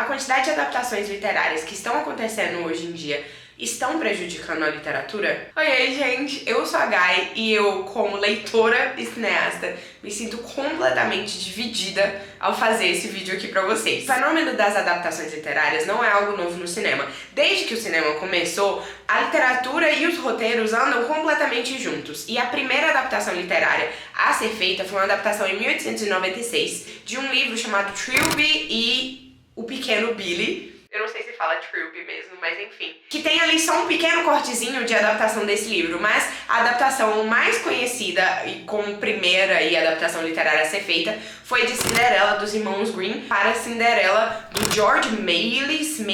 A quantidade de adaptações literárias que estão acontecendo hoje em dia estão prejudicando a literatura? Oi, gente, eu sou a Gai e eu, como leitora e cineasta, me sinto completamente dividida ao fazer esse vídeo aqui pra vocês. O fenômeno das adaptações literárias não é algo novo no cinema. Desde que o cinema começou, a literatura e os roteiros andam completamente juntos. E a primeira adaptação literária a ser feita foi uma adaptação em 1896 de um livro chamado Trilby e o Pequeno Billy. Eu não sei se fala Trilby mesmo, mas enfim. Que tem ali só um pequeno cortezinho de adaptação desse livro, mas a adaptação mais conhecida e como primeira adaptação literária a ser feita foi de Cinderela, dos irmãos Grimm, para Cinderela, do George Méliès, não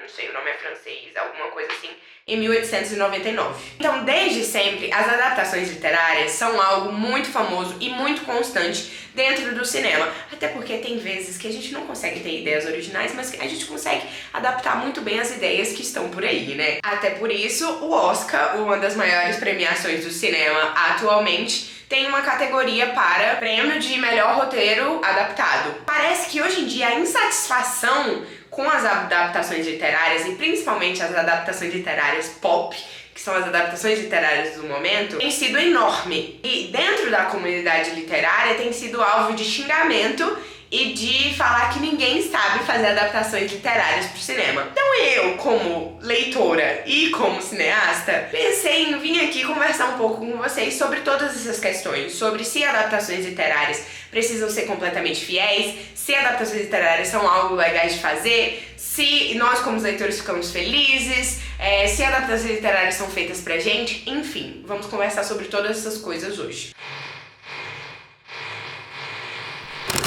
sei, o nome é francês, alguma coisa assim, em 1899. Então, desde sempre, as adaptações literárias são algo muito famoso e muito constante dentro do cinema. Até porque tem vezes que a gente não consegue ter ideias originais, mas que a gente consegue adaptar muito bem as ideias que estão por aí, né? Até por isso, o Oscar, uma das maiores premiações do cinema atualmente, tem uma categoria para prêmio de melhor roteiro adaptado. Parece que hoje em dia a insatisfação com as adaptações literárias, e principalmente as adaptações literárias pop, que são as adaptações literárias do momento, tem sido enorme. E dentro da comunidade literária tem sido alvo de xingamento e de falar que ninguém sabe fazer adaptações literárias pro cinema. Então eu, como leitora e como cineasta, pensei em vir aqui conversar um pouco com vocês sobre todas essas questões, sobre se adaptações literárias precisam ser completamente fiéis, se adaptações literárias são algo legais de fazer, se nós como leitores ficamos felizes, se adaptações literárias são feitas pra gente, enfim, vamos conversar sobre todas essas coisas hoje.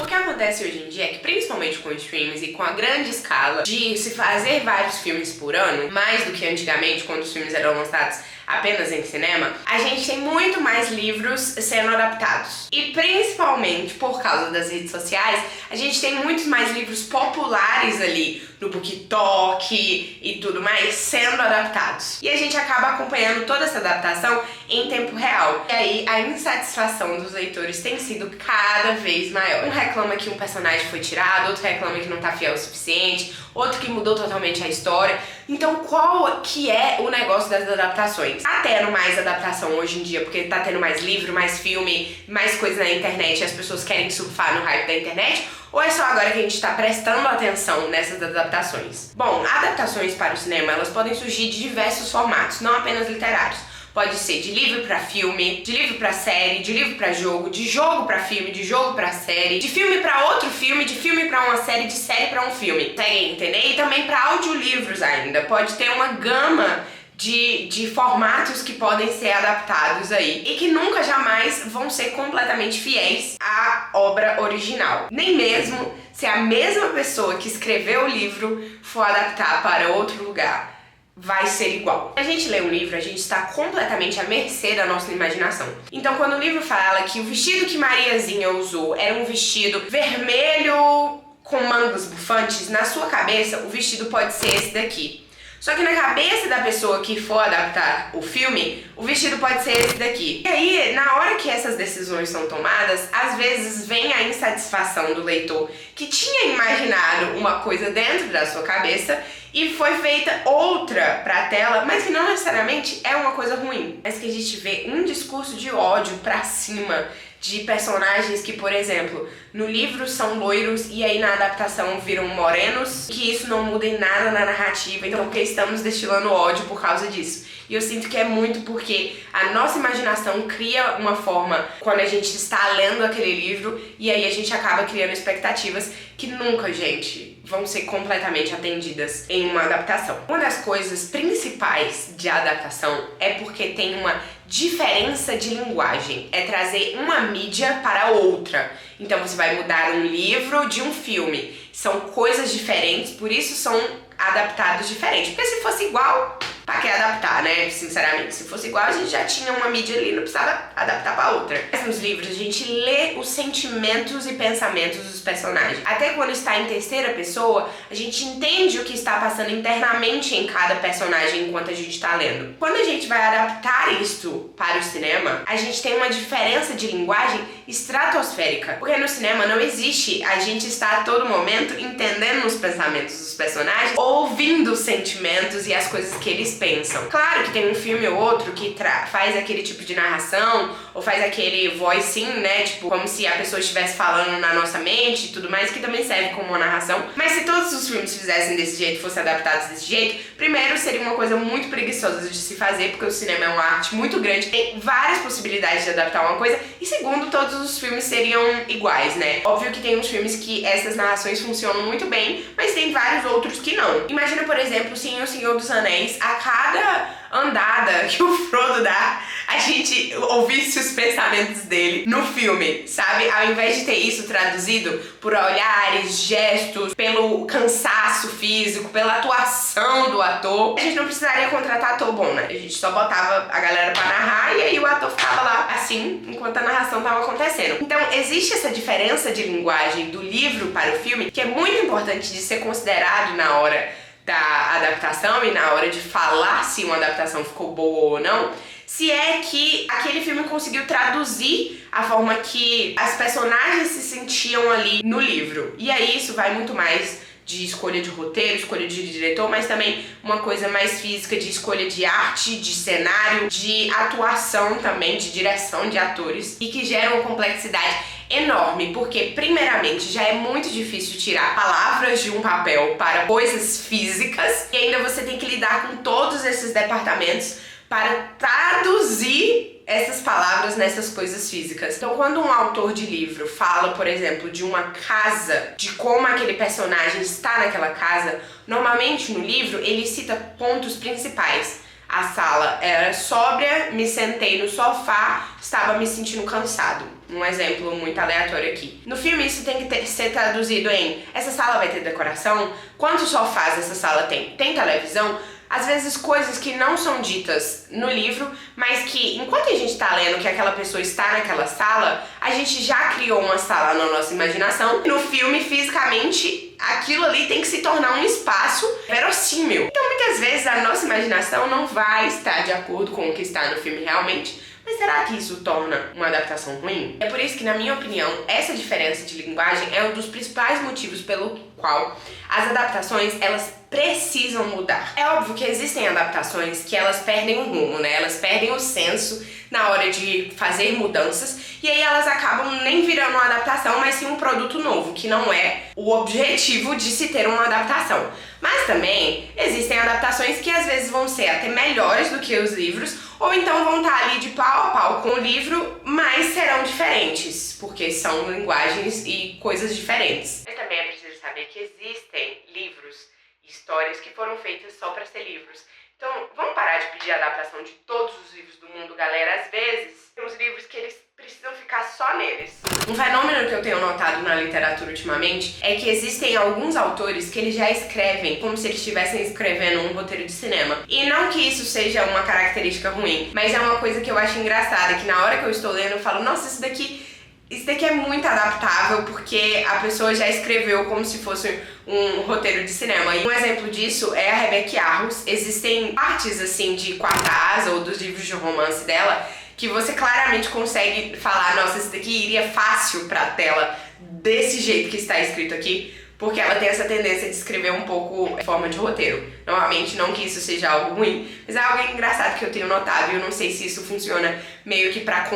O que acontece hoje em dia é que, principalmente com streams e com a grande escala de se fazer vários filmes por ano, mais do que antigamente, quando os filmes eram lançados apenas em cinema, a gente tem muito mais livros sendo adaptados. E principalmente por causa das redes sociais, a gente tem muitos mais livros populares ali no BookTok e tudo mais sendo adaptados. E a gente acaba acompanhando toda essa adaptação em tempo real. E aí a insatisfação dos leitores tem sido cada vez maior. Um reclama que um personagem foi tirado, outro reclama que não tá fiel o suficiente, outro que mudou totalmente a história. Então qual que é o negócio das adaptações? Tá tendo mais adaptação hoje em dia, porque tá tendo mais livro, mais filme, mais coisa na internet e as pessoas querem surfar no hype da internet? Ou é só agora que a gente tá prestando atenção nessas adaptações? Bom, adaptações para o cinema, elas podem surgir de diversos formatos, não apenas literários. Pode ser de livro pra filme, de livro pra série, de livro pra jogo, de jogo pra filme, de jogo pra série, de filme pra outro filme, de filme pra uma série, de série pra um filme. Conseguem entender? E também pra audiolivros ainda. Pode ter uma gama de formatos que podem ser adaptados aí e que nunca jamais vão ser completamente fiéis à obra original. Nem mesmo se a mesma pessoa que escreveu o livro for adaptar para outro lugar, vai ser igual. Quando a gente lê um livro, a gente está completamente à mercê da nossa imaginação. Então, quando o livro fala que o vestido que Mariazinha usou era um vestido vermelho com mangas bufantes, na sua cabeça o vestido pode ser esse daqui. Só que na cabeça da pessoa que for adaptar o filme, o vestido pode ser esse daqui. E aí, na hora que essas decisões são tomadas, às vezes vem a insatisfação do leitor que tinha imaginado uma coisa dentro da sua cabeça e foi feita outra pra tela, mas que não necessariamente é uma coisa ruim. Mas que a gente vê um discurso de ódio pra cima de personagens que, por exemplo, no livro são loiros e aí na adaptação viram morenos, que isso não muda em nada na narrativa, então porque estamos destilando ódio por causa disso. E eu sinto que é muito porque a nossa imaginação cria uma forma quando a gente está lendo aquele livro e aí a gente acaba criando expectativas que nunca, gente, vão ser completamente atendidas em uma adaptação. Uma das coisas principais de adaptação é porque tem uma diferença de linguagem, é trazer uma mídia para outra. Então você vai mudar um livro de um filme. São coisas diferentes, por isso são adaptados diferentes. Porque se fosse igual, pra que adaptar, né? Sinceramente, se fosse igual, a gente já tinha uma mídia ali, não precisava adaptar pra outra. Mas nos livros, a gente lê os sentimentos e pensamentos dos personagens. Até quando está em terceira pessoa, a gente entende o que está passando internamente em cada personagem enquanto a gente tá lendo. Quando a gente vai adaptar isto para o cinema, a gente tem uma diferença de linguagem estratosférica. Porque no cinema não existe a gente estar a todo momento entendendo os pensamentos dos personagens, ouvindo os sentimentos e as coisas que eles pensam. Claro que tem um filme ou outro que faz aquele tipo de narração, ou faz aquele voicing, né, tipo, como se a pessoa estivesse falando na nossa mente e tudo mais, que também serve como uma narração. Mas se todos os filmes fizessem desse jeito, fossem adaptados desse jeito, primeiro seria uma coisa muito preguiçosa de se fazer, porque o cinema é uma arte muito grande, tem várias possibilidades de adaptar uma coisa, e segundo, todos os filmes seriam iguais, né? Óbvio que tem uns filmes que essas narrações funcionam muito bem, mas tem vários outros que não. Imagina, por exemplo, se em O Senhor dos Anéis, a cada andada que o Frodo dá, a gente ouvisse os pensamentos dele no filme, sabe? Ao invés de ter isso traduzido por olhares, gestos, pelo cansaço físico, pela atuação do ator, a gente não precisaria contratar ator bom, né? A gente só botava a galera pra narrar e aí o ator ficava lá assim, enquanto a narração tava acontecendo. Então, existe essa diferença de linguagem do livro para o filme, que é muito importante de ser considerado na hora da adaptação e na hora de falar se uma adaptação ficou boa ou não, se é que aquele filme conseguiu traduzir a forma que as personagens se sentiam ali no livro. E aí isso vai muito mais de escolha de roteiro, escolha de diretor, mas também uma coisa mais física de escolha de arte, de cenário, de atuação também, de direção de atores, e que gera uma complexidade enorme, porque primeiramente já é muito difícil tirar palavras de um papel para coisas físicas, e ainda você tem que lidar com todos esses departamentos para traduzir essas palavras nessas coisas físicas. Então, quando um autor de livro fala, por exemplo, de uma casa, de como aquele personagem está naquela casa, normalmente no livro ele cita pontos principais. A sala era sóbria, me sentei no sofá, estava me sentindo cansado. Um exemplo muito aleatório aqui. No filme isso tem que ser traduzido em: essa sala vai ter decoração? Quantos sofás essa sala tem? Tem televisão? Às vezes coisas que não são ditas no livro, mas que enquanto a gente tá lendo que aquela pessoa está naquela sala, a gente já criou uma sala na nossa imaginação. No filme, fisicamente, aquilo ali tem que se tornar um espaço verossímil. Então muitas vezes a nossa imaginação não vai estar de acordo com o que está no filme realmente. Mas será que isso torna uma adaptação ruim? É por isso que, na minha opinião, essa diferença de linguagem é um dos principais motivos pelo qual as adaptações, elas precisam mudar. É óbvio que existem adaptações que elas perdem o rumo, né? Elas perdem o senso na hora de fazer mudanças e aí elas acabam nem virando uma adaptação, mas sim um produto novo, que não é o objetivo de se ter uma adaptação. Mas também existem adaptações que às vezes vão ser até melhores do que os livros, ou então vão estar ali de pau a pau com o livro, mas serão diferentes, porque são linguagens e coisas diferentes. Mas também é preciso saber que existem livros e histórias que foram feitas só para ser livros. Então, vamos parar de pedir adaptação de todos os livros do mundo, galera. Às vezes, tem uns livros que eles precisam ficar só neles. Um fenômeno que eu tenho notado na literatura ultimamente é que existem alguns autores que eles já escrevem como se eles estivessem escrevendo um roteiro de cinema. E não que isso seja uma característica ruim, mas é uma coisa que eu acho engraçada, que na hora que eu estou lendo eu falo: nossa, isso daqui é muito adaptável, porque a pessoa já escreveu como se fosse um roteiro de cinema. E um exemplo disso é a Rebecca Yarros. Existem partes assim de Quarta Asa ou dos livros de romance dela que você claramente consegue falar: nossa, isso daqui iria fácil pra tela desse jeito que está escrito aqui, porque ela tem essa tendência de escrever um pouco em forma de roteiro. Normalmente, não que isso seja algo ruim, mas é algo engraçado que eu tenho notado, e eu não sei se isso funciona meio que pra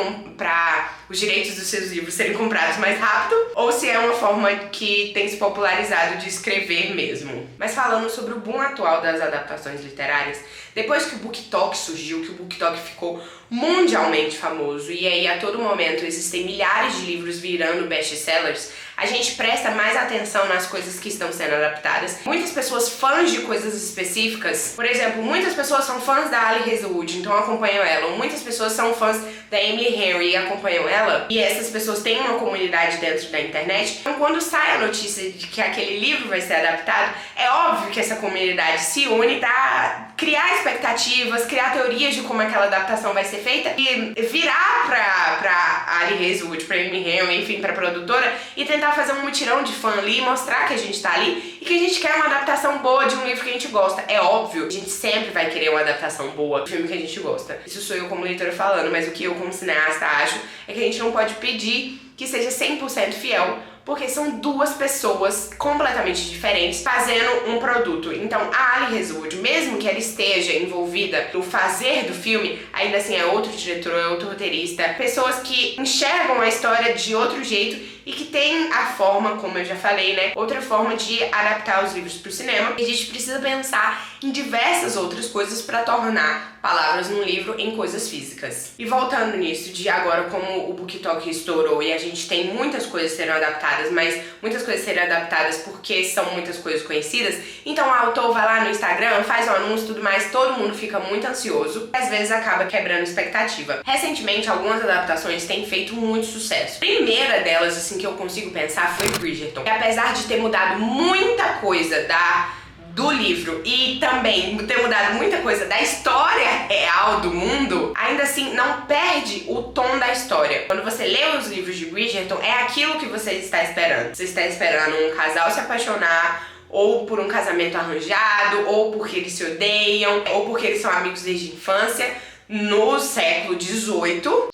os direitos dos seus livros serem comprados mais rápido, ou se é uma forma que tem se popularizado de escrever mesmo. Mas falando sobre o boom atual das adaptações literárias, depois que o BookTok surgiu, que o BookTok ficou mundialmente famoso, e aí a todo momento existem milhares de livros virando best-sellers, a gente presta mais atenção nas coisas que estão sendo adaptadas. Muitas pessoas fãs de coisas específicas, por exemplo, muitas pessoas são fãs da Ali Hazelwood, então acompanham ela, ou muitas pessoas são fãs da Emily Henry e acompanham ela, e essas pessoas têm uma comunidade dentro da internet. Então quando sai a notícia de que aquele livro vai ser adaptado, é óbvio que essa comunidade se une pra criar expectativas, criar teorias de como aquela adaptação vai ser feita e virar pra Ali Hazelwood, pra Emily Henry, enfim, pra produtora, e tentar fazer um mutirão de fã ali, mostrar que a gente tá ali e que a gente quer uma adaptação boa de um livro que a gente gosta. É óbvio, a gente sempre vai querer uma adaptação boa do filme que a gente gosta. Isso sou eu como leitora falando, mas o que eu como cineasta acho é que a gente não pode pedir que seja 100% fiel, porque são duas pessoas completamente diferentes fazendo um produto. Então a Ali Hazelwood, mesmo que ela esteja envolvida no fazer do filme, ainda assim é outro diretor, é outro roteirista, pessoas que enxergam a história de outro jeito e que tem a forma, como eu já falei, né, outra forma de adaptar os livros pro cinema. E a gente precisa pensar em diversas outras coisas para tornar palavras num livro em coisas físicas. E voltando nisso, de agora como o BookTok estourou e a gente tem muitas coisas sendo adaptadas, mas muitas coisas serem adaptadas porque são muitas coisas conhecidas, então o autor vai lá no Instagram, faz um anúncio e tudo mais, todo mundo fica muito ansioso e às vezes acaba quebrando expectativa. Recentemente, algumas adaptações têm feito muito sucesso. A primeira delas, assim, que eu consigo pensar foi Bridgerton. E apesar de ter mudado muita coisa do livro e também ter mudado muita coisa da história real do mundo, ainda assim não perde o tom da história. Quando você lê os livros de Bridgerton, é aquilo que você está esperando. Você está esperando um casal se apaixonar, ou por um casamento arranjado, ou porque eles se odeiam, ou porque eles são amigos desde a infância, no século XVIII, 19,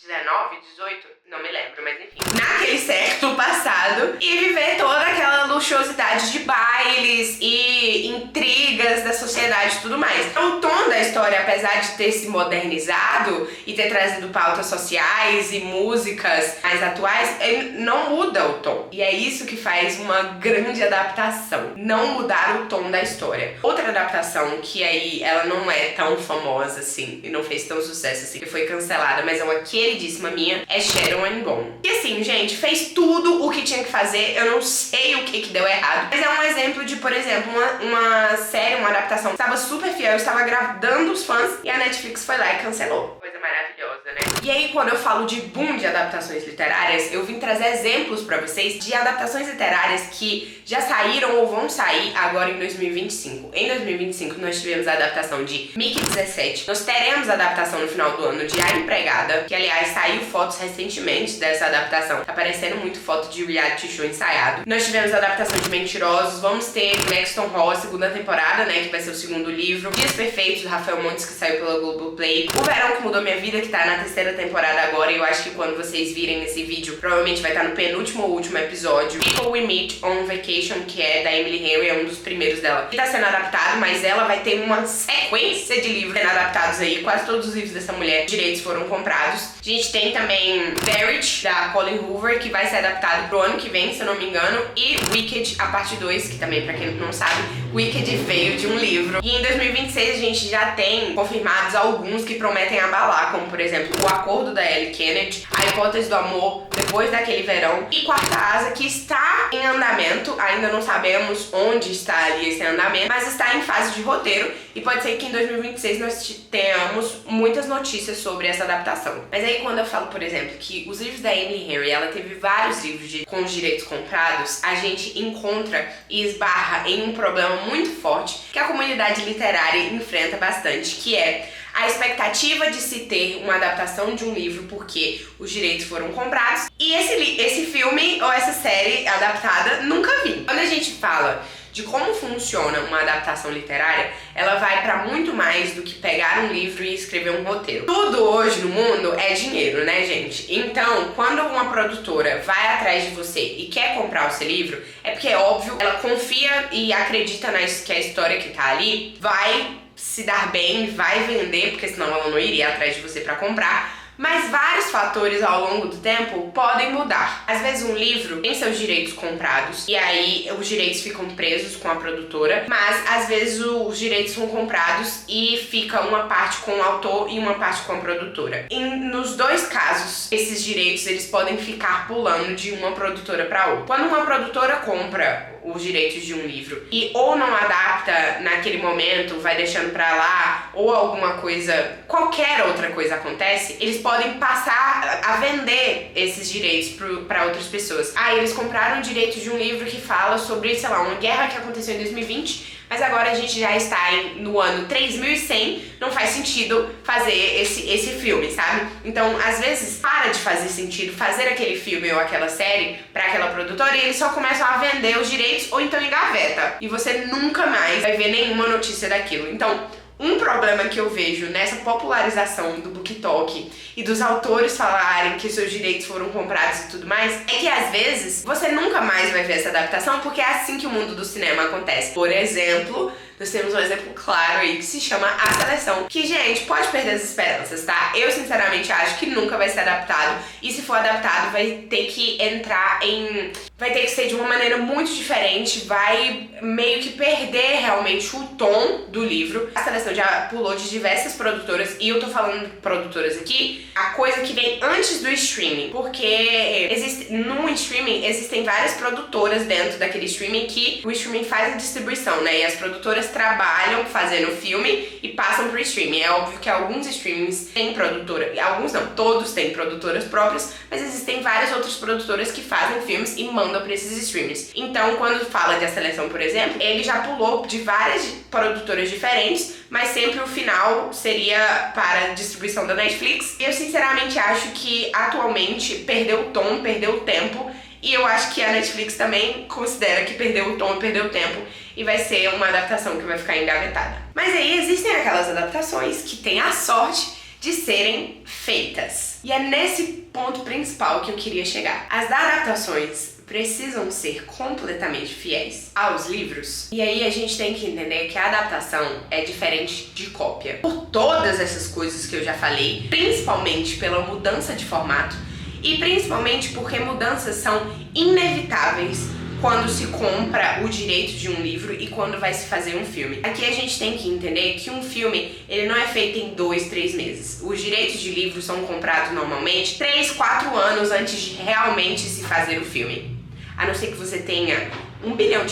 18, não me lembro, mas enfim, naquele século passado, e viver toda aquela luxuosidade de bailes e intrigas da sociedade e tudo mais. Então, o tom da história, apesar de ter se modernizado e ter trazido pautas sociais e músicas mais atuais, ele não muda o tom. E é isso que faz uma grande adaptação, não mudar o tom da história. Outra adaptação que aí ela não é tão famosa assim e não fez tão sucesso assim, que foi cancelada, mas é uma queridíssima minha, é Shadow and Bone. E assim, gente, fez tudo o que tinha que fazer, eu não sei o que deu errado, mas é um exemplo de, por exemplo, uma série, uma adaptação que estava super fiel, estava agradando os fãs e a Netflix foi lá e cancelou. Coisa maravilhosa, né? E aí, quando eu falo de boom de adaptações literárias, eu vim trazer exemplos pra vocês de adaptações literárias que já saíram ou vão sair agora em 2025. Em 2025, nós tivemos a adaptação de Mickey 17. Nós teremos a adaptação no final do ano de A Empregada, que, aliás, saiu fotos recentemente dessa adaptação. Tá aparecendo muito foto de reality show ensaiado. Nós tivemos a adaptação de Mentirosos. Vamos ter Maxton Hall, a segunda temporada, né, que vai ser o segundo livro. Dias Perfeitos, do Rafael Montes, que saiu pela Globoplay. O Verão que Mudou Minha Vida, que tá na terceira temporada agora, e eu acho que quando vocês virem esse vídeo, provavelmente vai estar no penúltimo ou último episódio. People We Meet on Vacation, que é da Emily Henry, é um dos primeiros dela, que tá sendo adaptado, mas ela vai ter uma sequência de livros sendo adaptados aí. Quase todos os livros dessa mulher, direitos foram comprados. A gente tem também Verity, da Colleen Hoover, que vai ser adaptado pro ano que vem, se eu não me engano, e Wicked, a parte 2, que também, pra quem não sabe, Wicked veio de um livro. E em 2026 a gente já tem confirmados alguns que prometem abalar, como por exemplo, O Acordo da Ellie Kennedy, A Hipótese do Amor, Depois daquele Verão, e Quarta Asa, que está em andamento, ainda não sabemos onde está ali esse andamento, mas está em fase de roteiro, e pode ser que em 2026 nós tenhamos muitas notícias sobre essa adaptação. Mas aí quando eu falo, por exemplo, que os livros da Emily Henry, ela teve vários livros com os direitos comprados, a gente encontra e esbarra em um problema muito forte que a comunidade literária enfrenta bastante, que é a expectativa de se ter uma adaptação de um livro porque os direitos foram comprados e esse filme ou essa série adaptada nunca vi. Quando a gente fala de como funciona uma adaptação literária, ela vai para muito mais do que pegar um livro e escrever um roteiro. Tudo hoje no mundo é dinheiro, né, gente? Então, quando uma produtora vai atrás de você e quer comprar o seu livro, é porque é óbvio, ela confia e acredita que a história que tá ali vai se dar bem, vai vender, porque senão ela não iria atrás de você para comprar. Mas vários fatores ao longo do tempo podem mudar. Às vezes um livro tem seus direitos comprados e aí os direitos ficam presos com a produtora, mas às vezes os direitos são comprados e fica uma parte com o autor e uma parte com a produtora. E nos dois casos, esses direitos eles podem ficar pulando de uma produtora para outra. Quando uma produtora compra os direitos de um livro e ou não adapta naquele momento, vai deixando pra lá, ou alguma coisa, qualquer outra coisa acontece, eles podem passar a vender esses direitos pra outras pessoas. Eles compraram o direito de um livro que fala sobre, sei lá, uma guerra que aconteceu em 2020, mas agora a gente já está no ano 3100, não faz sentido fazer esse filme, sabe? Então, às vezes, para de fazer sentido fazer aquele filme ou aquela série para aquela produtora e eles só começam a vender os direitos ou então engaveta. E você nunca mais vai ver nenhuma notícia daquilo. Então, Um problema que eu vejo nessa popularização do BookTok e dos autores falarem que seus direitos foram comprados e tudo mais, é que às vezes você nunca mais vai ver essa adaptação, porque é assim que o mundo do cinema acontece. Por exemplo, nós temos um exemplo claro aí que se chama A Seleção, que, gente, pode perder as esperanças, tá? Eu, sinceramente, acho que nunca vai ser adaptado, e se for adaptado vai ter que entrar em... vai ter que ser de uma maneira muito diferente, vai meio que perder realmente o tom do livro. A Seleção já pulou de diversas produtoras, e eu tô falando de produtoras aqui, a coisa que vem antes do streaming, porque no streaming existem várias produtoras dentro daquele streaming que o streaming faz a distribuição, né? E as produtoras trabalham fazendo o filme e passam pro streaming. É óbvio que alguns streamings têm produtora, alguns não, todos têm produtoras próprias, mas existem várias outras produtoras que fazem filmes e mandam pra esses streamings. Então, quando fala de A Seleção, por exemplo, ele já pulou de várias produtoras diferentes, mas sempre o final seria para distribuição da Netflix. E eu sinceramente acho que atualmente perdeu o tom, perdeu o tempo, e eu acho que a Netflix também considera que perdeu o tom e perdeu o tempo, e vai ser uma adaptação que vai ficar engavetada. Mas aí existem aquelas adaptações que têm a sorte de serem feitas. E é nesse ponto principal que eu queria chegar. As adaptações precisam ser completamente fiéis aos livros. E aí a gente tem que entender que a adaptação é diferente de cópia. Por todas essas coisas que eu já falei, principalmente pela mudança de formato e principalmente porque mudanças são inevitáveis quando se compra o direito de um livro e quando vai se fazer um filme. Aqui a gente tem que entender que um filme, ele não é feito em 2, 3 meses. Os direitos de livro são comprados normalmente 3, 4 anos antes de realmente se fazer o filme. A não ser que você tenha R$1 bilhão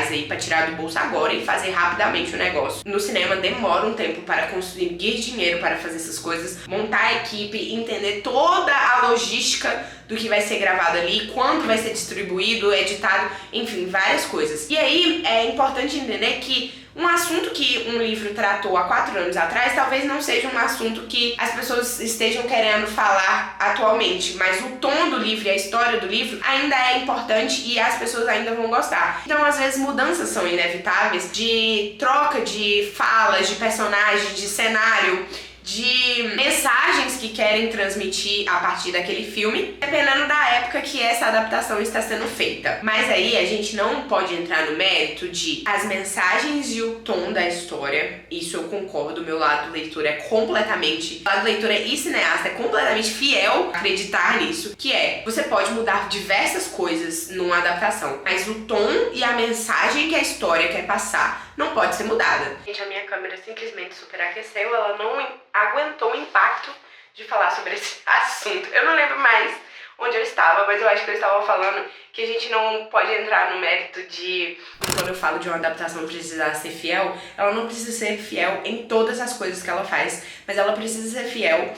aí pra tirar do bolso agora e fazer rapidamente o negócio. No cinema demora um tempo para conseguir dinheiro para fazer essas coisas, montar a equipe, entender toda a logística do que vai ser gravado ali, quando vai ser distribuído, editado, enfim, várias coisas. E aí é importante entender que um assunto que um livro tratou há 4 anos atrás talvez não seja um assunto que as pessoas estejam querendo falar atualmente, mas o tom do livro e a história do livro ainda é importante e as pessoas ainda vão gostar. Então, às vezes, mudanças são inevitáveis de troca de falas, de personagens, de cenário, de mensagens que querem transmitir a partir daquele filme, dependendo da época que essa adaptação está sendo feita. Mas aí a gente não pode entrar no mérito de as mensagens e o tom da história. Isso eu concordo, meu lado leitor é completamente, lado leitor e cineasta é completamente fiel a acreditar nisso, que é, você pode mudar diversas coisas numa adaptação, mas o tom e a mensagem que a história quer passar não pode ser mudada. Gente, a minha câmera simplesmente superaqueceu, ela não aguentou o impacto de falar sobre esse assunto. Eu não lembro mais onde eu estava, mas eu acho que eu estava falando que a gente não pode entrar no mérito de, quando eu falo de uma adaptação precisar ser fiel, ela não precisa ser fiel em todas as coisas que ela faz, mas ela precisa ser fiel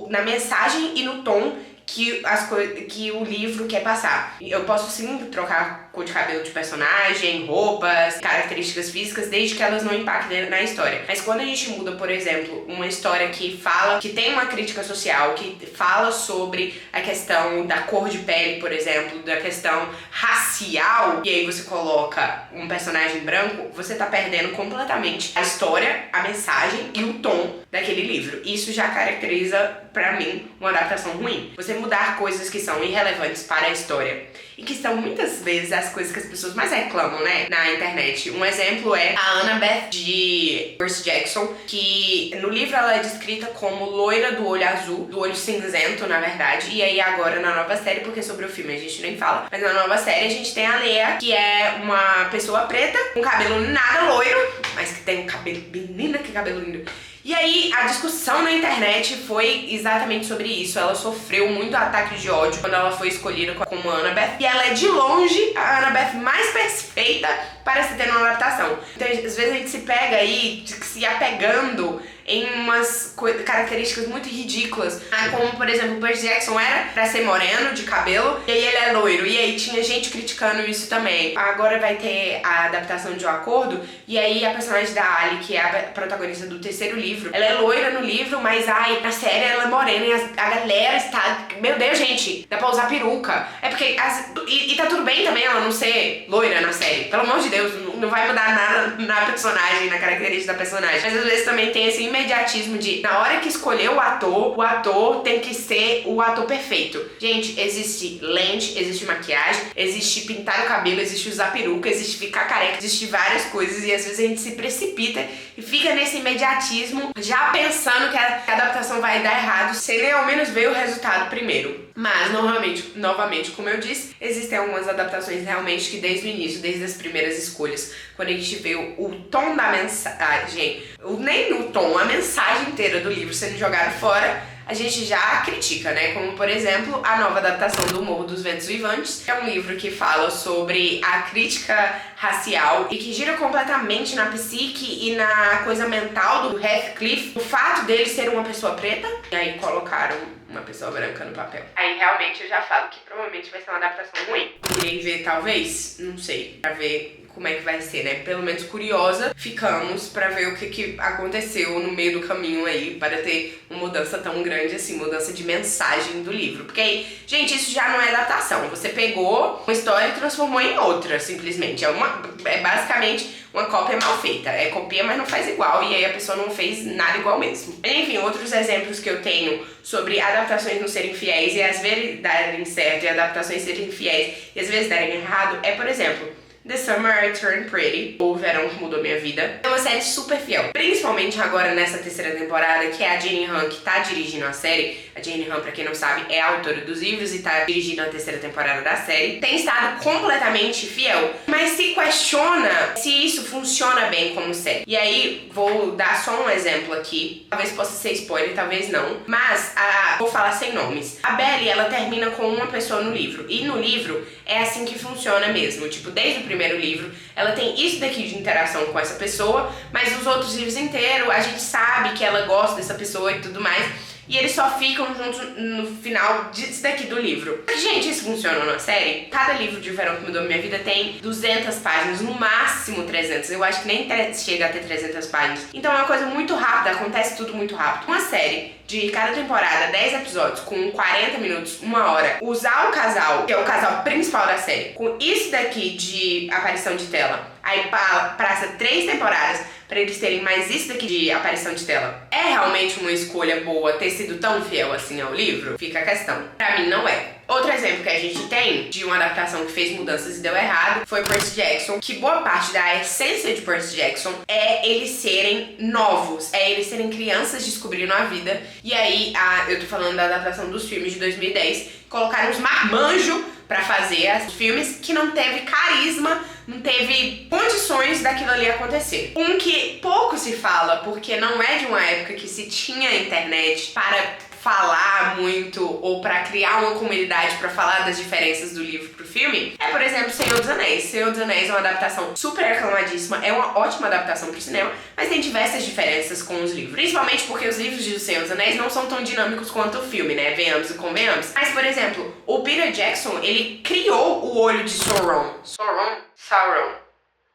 na mensagem e no tom que o livro quer passar. Eu posso sim trocar cor de cabelo de personagem, roupas, características físicas, desde que elas não impactem na história. Mas quando a gente muda, por exemplo, uma história que tem uma crítica social, que fala sobre a questão da cor de pele, por exemplo, da questão racial, e aí você coloca um personagem branco, você tá perdendo completamente a história, a mensagem e o tom daquele livro. Isso já caracteriza, pra mim, uma adaptação ruim. Você mudar coisas que são irrelevantes para a história e que são muitas vezes as coisas que as pessoas mais reclamam, né, na internet. Um exemplo é a Annabeth de Percy Jackson, que no livro ela é descrita como loira do olho azul, do olho cinzento, na verdade, e aí agora na nova série, porque sobre o filme a gente nem fala, mas na nova série a gente tem a Leia, que é uma pessoa preta, com cabelo nada loiro, mas que tem um cabelo, menina, que cabelo lindo. E aí, a discussão na internet foi exatamente sobre isso. Ela sofreu muito ataque de ódio quando ela foi escolhida como Annabeth. E ela é, de longe, a Annabeth mais perfeita para se ter uma adaptação. Então, às vezes a gente se pega aí, se apegando em umas características muito ridículas. Como, por exemplo, o Percy Jackson era pra ser moreno de cabelo, e aí ele é loiro. E aí tinha gente criticando isso também. Agora vai ter a adaptação de O Acordo, e aí a personagem da Ali, que é a protagonista do 3º livro, ela é loira no livro, mas na série ela é morena e a galera está... Meu Deus, gente, dá pra usar peruca. É porque... E tá tudo bem também ela não ser loira na série. Pelo amor de Deus, não vai mudar nada na personagem, na característica da personagem. Mas às vezes também tem esse imediatismo de, na hora que escolher o ator tem que ser o ator perfeito. Gente, existe lente, existe maquiagem, existe pintar o cabelo, existe usar peruca, existe ficar careca, existe várias coisas e às vezes a gente se precipita e fica nesse imediatismo já pensando que a adaptação vai dar errado sem nem ao menos ver o resultado primeiro. Mas, novamente, como eu disse, existem algumas adaptações realmente que desde o início, desde as primeiras escolhas, quando a gente vê o tom da mensagem, nem o tom, a mensagem inteira do livro sendo jogada fora, a gente já critica, né? Como, por exemplo, a nova adaptação do Morro dos Ventos Vivantes, que é um livro que fala sobre a crítica racial e que gira completamente na psique e na coisa mental do Heathcliff, o fato dele ser uma pessoa preta, e aí colocaram uma pessoa branca no papel. Aí realmente eu já falo que provavelmente vai ser uma adaptação ruim. Irei ver, talvez, não sei, pra ver como é que vai ser, né? Pelo menos curiosa ficamos pra ver o que aconteceu no meio do caminho aí para ter uma mudança tão grande assim, mudança de mensagem do livro. Porque aí, gente, isso já não é adaptação. Você pegou uma história e transformou em outra, simplesmente. É basicamente uma cópia mal feita. É copia, mas não faz igual. E aí a pessoa não fez nada igual mesmo. Enfim, outros exemplos que eu tenho sobre adaptações não serem fiéis e às vezes darem certo e adaptações serem fiéis e às vezes darem errado é, por exemplo, The Summer I Turned Pretty, ou O Verão que Mudou Minha Vida. É uma série super fiel, principalmente agora nessa terceira temporada, que é a Jane Han que tá dirigindo a série. A Jane Han, pra quem não sabe, é a autora dos livros e tá dirigindo a terceira temporada da série. Tem estado completamente fiel, mas se questiona se isso funciona bem como série. E aí, vou dar só um exemplo aqui. Talvez possa ser spoiler, talvez não. Mas, vou falar sem nomes. A Belly, ela termina com uma pessoa no livro. E no livro, é assim que funciona mesmo. Tipo, desde o primeiro livro, ela tem isso daqui de interação com essa pessoa, mas os outros livros inteiros, a gente sabe que ela gosta dessa pessoa e tudo mais, e eles só ficam juntos no final disso daqui do livro. Gente, isso funciona na série? Cada livro de O Verão que Mudou Minha Vida tem 200 páginas, no máximo 300. Eu acho que nem chega a ter 300 páginas. Então é uma coisa muito rápida, acontece tudo muito rápido. Uma série de cada temporada, 10 episódios, com 40 minutos, 1 hora, usar o casal, que é o casal principal da série, com isso daqui de aparição de tela, aí passa 3 temporadas pra eles terem mais isso daqui de aparição de tela. É realmente uma escolha boa ter sido tão fiel assim ao livro? Fica a questão. Pra mim não é. Outro exemplo que a gente tem de uma adaptação que fez mudanças e deu errado foi Percy Jackson, que boa parte da essência de Percy Jackson é eles serem novos, é eles serem crianças descobrindo a vida. E aí, eu tô falando da adaptação dos filmes de 2010, colocaram os marmanjos pra fazer os filmes que não teve carisma, não teve condições daquilo ali acontecer. Um que pouco se fala, porque não é de uma época que se tinha internet para falar muito ou pra criar uma comunidade pra falar das diferenças do livro pro filme, é, por exemplo, Senhor dos Anéis. Senhor dos Anéis é uma adaptação super aclamadíssima, é uma ótima adaptação pro cinema, mas tem diversas diferenças com os livros. Principalmente porque os livros de O Senhor dos Anéis não são tão dinâmicos quanto o filme, né? Venhamos e convenhamos. Mas, por exemplo, o Peter Jackson, ele criou o olho de Sauron. Sauron.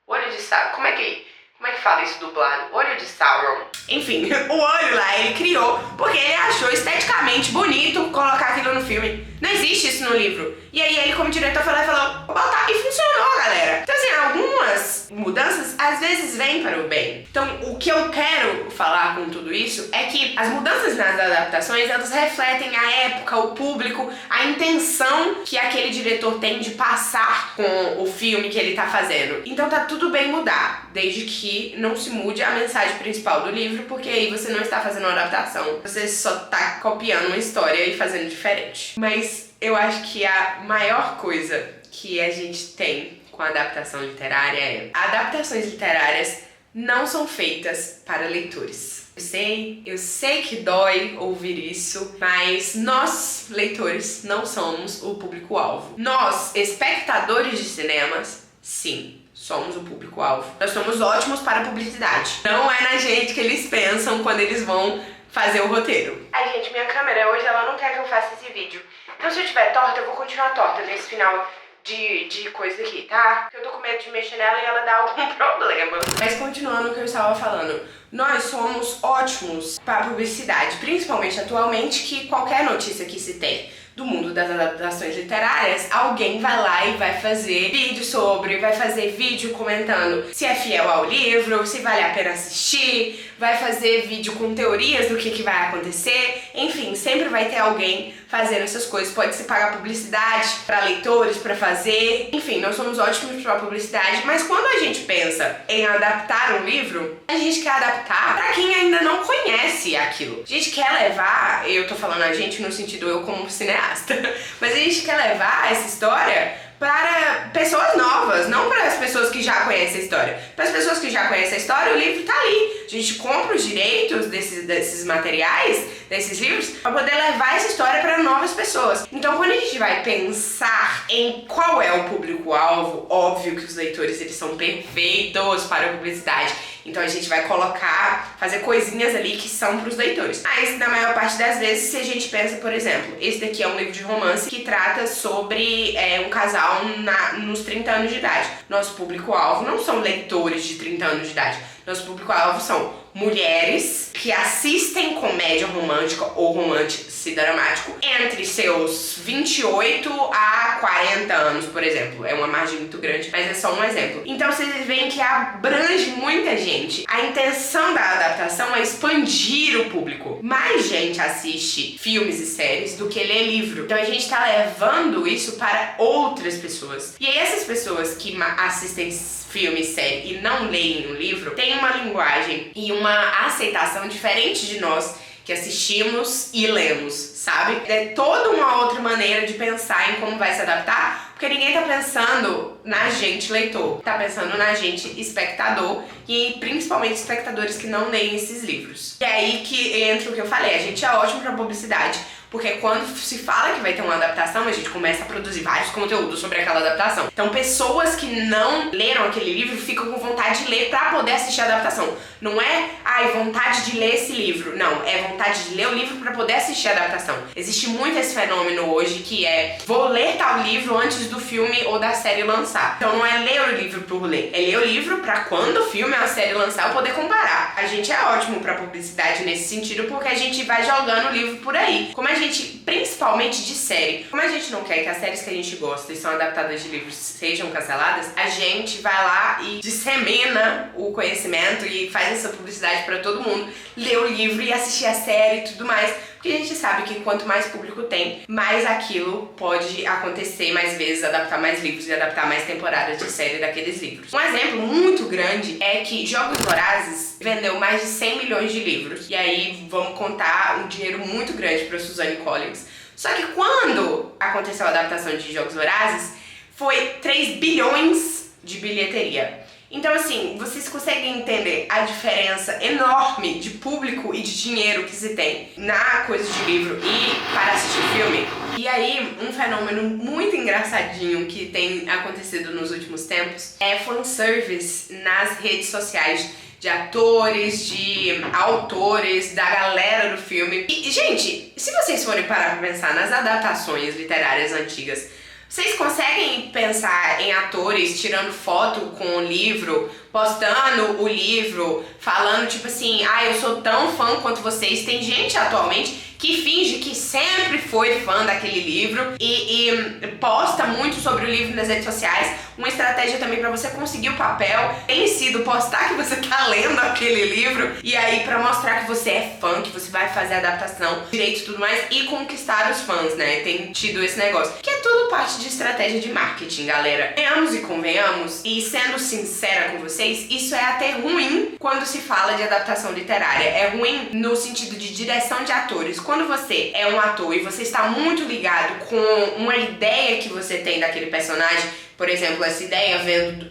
Olho de Sauron. Como é que fala isso dublado? Olho de Sauron. Enfim, o olho lá ele criou porque ele achou esteticamente bonito colocar aquilo no filme. Não existe isso no livro. E aí ele, como diretor, falou, vou botar. E funcionou, galera. Então, assim, algumas mudanças às vezes vêm para o bem. Então, o que eu quero falar com tudo isso é que as mudanças nas adaptações, elas refletem a época, o público, a intenção que aquele diretor tem de passar com o filme que ele tá fazendo. Então tá tudo bem mudar, desde que não se mude a mensagem principal do livro, porque aí você não está fazendo uma adaptação, você só tá copiando uma história e fazendo diferente. Mas eu acho que a maior coisa que a gente tem com a adaptação literária é: adaptações literárias não são feitas para leitores. Eu sei que dói ouvir isso, mas nós, leitores, não somos o público-alvo. Nós, espectadores de cinemas, sim, somos o público-alvo. Nós somos ótimos para a publicidade. Não é na gente que eles pensam quando eles vão fazer o roteiro. Ai, gente, minha câmera hoje ela não quer que eu faça esse vídeo. Então se eu tiver torta, eu vou continuar torta nesse final de coisa aqui, tá? Porque eu tô com medo de mexer nela e ela dar algum problema. Mas continuando o que eu estava falando, nós somos ótimos para publicidade, principalmente atualmente, que qualquer notícia que se tem do mundo das adaptações literárias, alguém vai lá e vai fazer vídeo sobre, vai fazer vídeo comentando se é fiel ao livro, se vale a pena assistir, vai fazer vídeo com teorias do que vai acontecer, enfim, sempre vai ter alguém fazendo essas coisas. Pode se pagar publicidade para leitores para fazer, enfim, nós somos ótimos para publicidade, mas quando a gente pensa em adaptar um livro, a gente quer adaptar para quem ainda não conhece aquilo. A gente quer levar, eu tô falando a gente no sentido eu como cineasta, mas a gente quer levar essa história para pessoas novas, não para as pessoas que já conhecem a história. Para as pessoas que já conhecem a história, o livro tá ali. A gente compra os direitos desses materiais, desses livros, para poder levar essa história para novas pessoas. Então, quando a gente vai pensar em qual é o público-alvo, óbvio que os leitores eles são perfeitos para a publicidade. Então a gente vai colocar, fazer coisinhas ali que são pros leitores. Mas na maior parte das vezes, se a gente pensa, por exemplo, esse daqui é um livro de romance que trata sobre um casal nos 30 anos de idade. Nosso público-alvo não são leitores de 30 anos de idade. Nosso público-alvo são mulheres que assistem comédia romântica ou romance dramático entre seus 28 a 40 anos, por exemplo. É uma margem muito grande, mas é só um exemplo. Então vocês veem que abrange muita gente. A intenção da adaptação é expandir o público. Mais gente assiste filmes e séries do que lê livro. Então a gente tá levando isso para outras pessoas. E aí essas pessoas que assistem filme, série e não leem o livro têm uma linguagem e uma aceitação diferente de nós que assistimos e lemos, sabe? É toda uma outra maneira de pensar em como vai se adaptar, porque ninguém tá pensando na gente leitor, tá pensando na gente espectador e principalmente espectadores que não leem esses livros. E aí que entra o que eu falei, a gente é ótimo pra publicidade, porque quando se fala que vai ter uma adaptação, a gente começa a produzir vários conteúdos sobre aquela adaptação. Então pessoas que não leram aquele livro ficam com vontade de ler pra poder assistir a adaptação. Não é, vontade de ler esse livro. Não, é vontade de ler o livro pra poder assistir a adaptação. Existe muito esse fenômeno hoje que é, vou ler tal livro antes do filme ou da série lançar. Então não é ler o livro por ler, é ler o livro pra quando o filme ou a série lançar eu poder comparar. A gente é ótimo pra publicidade nesse sentido porque a gente vai jogando o livro por aí. Como a gente, principalmente de série, como a gente não quer que as séries que a gente gosta e são adaptadas de livros sejam canceladas, a gente vai lá e dissemina o conhecimento e faz essa publicidade pra todo mundo ler o livro e assistir a série e tudo mais, porque a gente sabe que quanto mais público tem, mais aquilo pode acontecer mais vezes, adaptar mais livros e adaptar mais temporadas de série daqueles livros. Um exemplo muito grande é que Jogos Vorazes vendeu mais de 100 milhões de livros, e aí vamos contar um dinheiro muito grande para Suzanne Collins. Só que quando aconteceu a adaptação de Jogos Vorazes, foi 3 bilhões de bilheteria. Então assim, vocês conseguem entender a diferença enorme de público e de dinheiro que se tem na coisa de livro e para assistir filme? E aí, um fenômeno muito engraçadinho que tem acontecido nos últimos tempos é fanservice nas redes sociais de atores, de autores, da galera do filme. E, gente, se vocês forem parar pra pensar nas adaptações literárias antigas, vocês conseguem pensar em atores tirando foto com o livro, postando o livro, falando tipo assim, eu sou tão fã quanto vocês? Tem gente atualmente que finge que sempre foi fã daquele livro e posta muito sobre o livro nas redes sociais. Uma estratégia também pra você conseguir o papel tem sido postar que você tá lendo aquele livro e aí pra mostrar que você é fã, que você vai fazer a adaptação direito e tudo mais e conquistar os fãs, né? Tem tido esse negócio, que é tudo parte de estratégia de marketing, galera. Venhamos e convenhamos, e sendo sincera com vocês, isso é até ruim quando se fala de adaptação literária. É ruim no sentido de direção de atores. Quando você é um ator e você está muito ligado com uma ideia que você tem daquele personagem, por exemplo, essa ideia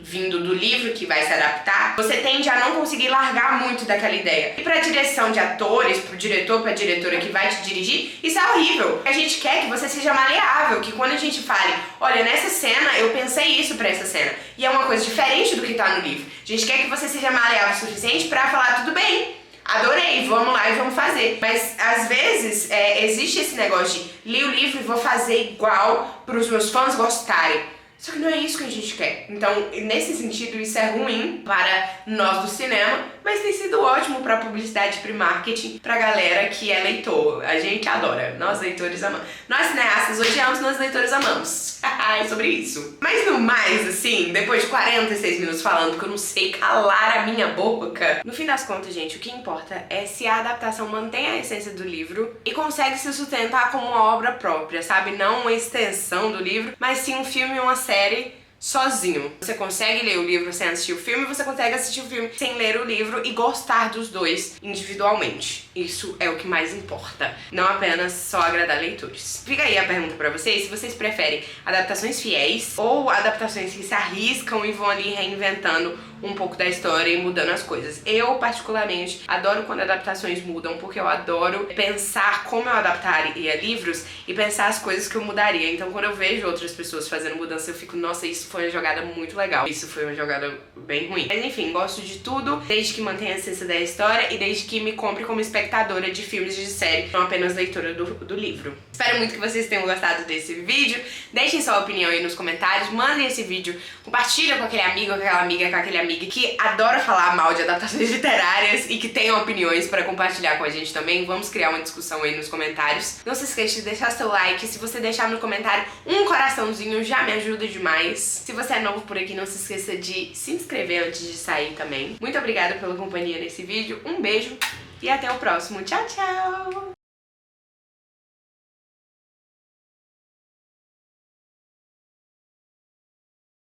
vindo do livro que vai se adaptar, você tende a não conseguir largar muito daquela ideia. E pra direção de atores, pro diretor, pra diretora que vai te dirigir, isso é horrível. A gente quer que você seja maleável, que quando a gente fale, olha, nessa cena eu pensei isso pra essa cena, e é uma coisa diferente do que tá no livro. A gente quer que você seja maleável o suficiente pra falar, tudo bem, adorei, vamos lá e vamos fazer. Mas às vezes existe esse negócio de li o livro e vou fazer igual pros meus fãs gostarem. Só que não é isso que a gente quer. Então, nesse sentido, isso é ruim para nós do cinema, mas tem sido ótimo para publicidade, para marketing, pra galera que é leitor. A gente adora. Nós leitores amamos. Nós cineastas odiamos, nós leitores amamos. É sobre isso. Mas no mais, assim, depois de 46 minutos falando que eu não sei calar a minha boca, no fim das contas, gente, o que importa é se a adaptação mantém a essência do livro e consegue se sustentar como uma obra própria, sabe? Não uma extensão do livro, mas sim um filme e uma série sozinho. Você consegue ler o livro sem assistir o filme, você consegue assistir o filme sem ler o livro e gostar dos dois individualmente. Isso é o que mais importa, não apenas só agradar leitores. Fica aí a pergunta pra vocês, se vocês preferem adaptações fiéis ou adaptações que se arriscam e vão ali reinventando um pouco da história e mudando as coisas. Eu, particularmente, adoro quando adaptações mudam, porque eu adoro pensar como eu adaptaria livros e pensar as coisas que eu mudaria. Então, quando eu vejo outras pessoas fazendo mudança, eu fico, nossa, isso foi uma jogada muito legal. Isso foi uma jogada bem ruim. Mas enfim, gosto de tudo, desde que mantenha a essência da história e desde que me compre como espectadora de filmes e de série, não apenas leitora do livro. Espero muito que vocês tenham gostado desse vídeo. Deixem sua opinião aí nos comentários, mandem esse vídeo, compartilha com aquele amigo, com aquela amiga, com aquele amigo que adora falar mal de adaptações literárias e que tem opiniões pra compartilhar com a gente também. Vamos criar uma discussão aí nos comentários. Não se esqueça de deixar seu like. Se você deixar no comentário um coraçãozinho, já me ajuda demais. Se você é novo por aqui, não se esqueça de se inscrever antes de sair também. Muito obrigada pela companhia nesse vídeo. Um beijo e até o próximo. Tchau, tchau!